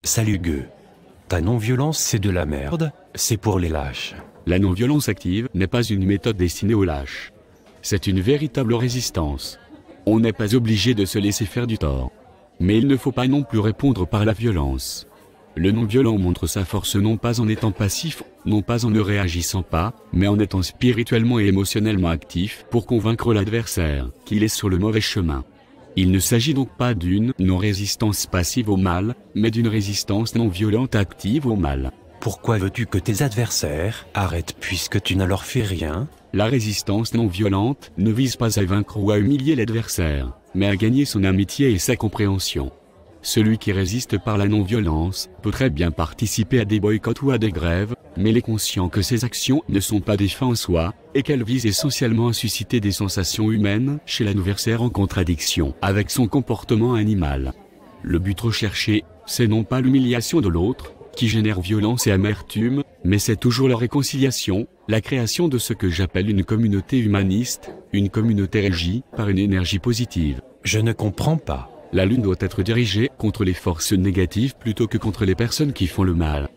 Salut gueux. Ta non-violence c'est de la merde, c'est pour les lâches. La non-violence active n'est pas une méthode destinée aux lâches. C'est une véritable résistance. On n'est pas obligé de se laisser faire du tort. Mais il ne faut pas non plus répondre par la violence. Le non-violent montre sa force non pas en étant passif, non pas en ne réagissant pas, mais en étant spirituellement et émotionnellement actif pour convaincre l'adversaire qu'il est sur le mauvais chemin. Il ne s'agit donc pas d'une non-résistance passive au mal, mais d'une résistance non-violente active au mal. Pourquoi veux-tu que tes adversaires arrêtent puisque tu ne leur fais rien? La résistance non-violente ne vise pas à vaincre ou à humilier l'adversaire, mais à gagner son amitié et sa compréhension. Celui qui résiste par la non-violence peut très bien participer à des boycotts ou à des grèves, mais il est conscient que ces actions ne sont pas des fins en soi, et qu'elles visent essentiellement à susciter des sensations humaines chez l'adversaire en contradiction avec son comportement animal. Le but recherché, c'est non pas l'humiliation de l'autre, qui génère violence et amertume, mais c'est toujours la réconciliation, la création de ce que j'appelle une communauté humaniste, une communauté régie par une énergie positive. Je ne comprends pas. La lutte doit être dirigée contre les forces négatives plutôt que contre les personnes qui font le mal.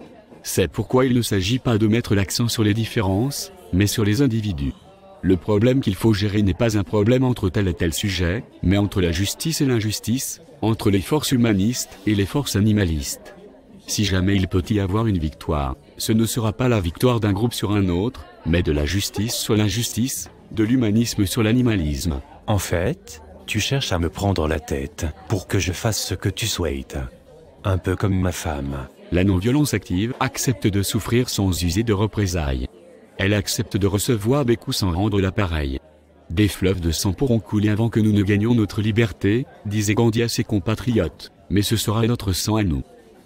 C'est pourquoi il ne s'agit pas de mettre l'accent sur les différences, mais sur les individus. Le problème qu'il faut gérer n'est pas un problème entre tel et tel sujet, mais entre la justice et l'injustice, entre les forces humanistes et les forces animalistes. Si jamais il peut y avoir une victoire, ce ne sera pas la victoire d'un groupe sur un autre, mais de la justice sur l'injustice, de l'humanisme sur l'animalisme. En fait, tu cherches à me prendre la tête pour que je fasse ce que tu souhaites. Un peu comme ma femme. La non-violence active accepte de souffrir sans user de représailles. Elle accepte de recevoir des coups sans rendre l'appareil. Des fleuves de sang pourront couler avant que nous ne gagnions notre liberté, disait Gandhi à ses compatriotes, mais ce sera notre sang à nous.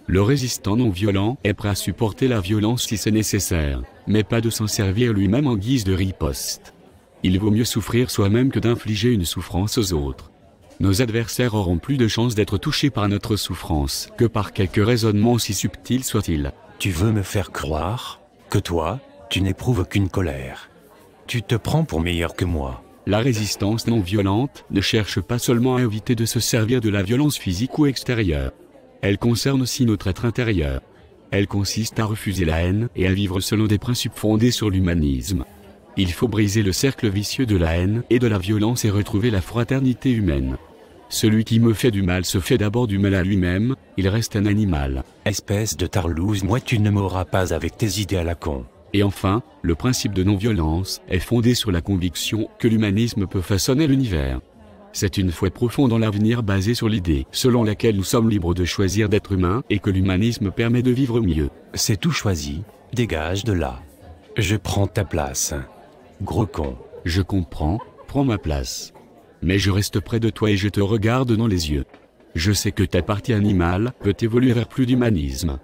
Le résistant non violent est prêt à supporter la violence si c'est nécessaire, mais pas de s'en servir lui-même en guise de riposte. Il vaut mieux souffrir soi-même que d'infliger une souffrance aux autres. Nos adversaires auront plus de chances d'être touchés par notre souffrance que par quelque raisonnement aussi subtil soit-il. Tu veux me faire croire que toi, tu n'éprouves aucune colère. Tu te prends pour meilleur que moi. La résistance non violente ne cherche pas seulement à éviter de se servir de la violence physique ou extérieure. Elle concerne aussi notre être intérieur. Elle consiste à refuser la haine et à vivre selon des principes fondés sur l'humanisme. Il faut briser le cercle vicieux de la haine et de la violence et retrouver la fraternité humaine. Celui qui me fait du mal se fait d'abord du mal à lui-même, il reste un animal. Espèce de tarlouse, moi tu ne m'auras pas avec tes idées à la con. Et enfin, le principe de non-violence est fondé sur la conviction que l'humanisme peut façonner l'univers. C'est une foi profonde en l'avenir basée sur l'idée selon laquelle nous sommes libres de choisir d'être humains et que l'humanisme permet de vivre mieux. C'est tout choisi, dégage de là. Je prends ta place. Gros con. Je comprends, prends ma place. Mais je reste près de toi et je te regarde dans les yeux. Je sais que ta partie animale peut évoluer vers plus d'humanisme.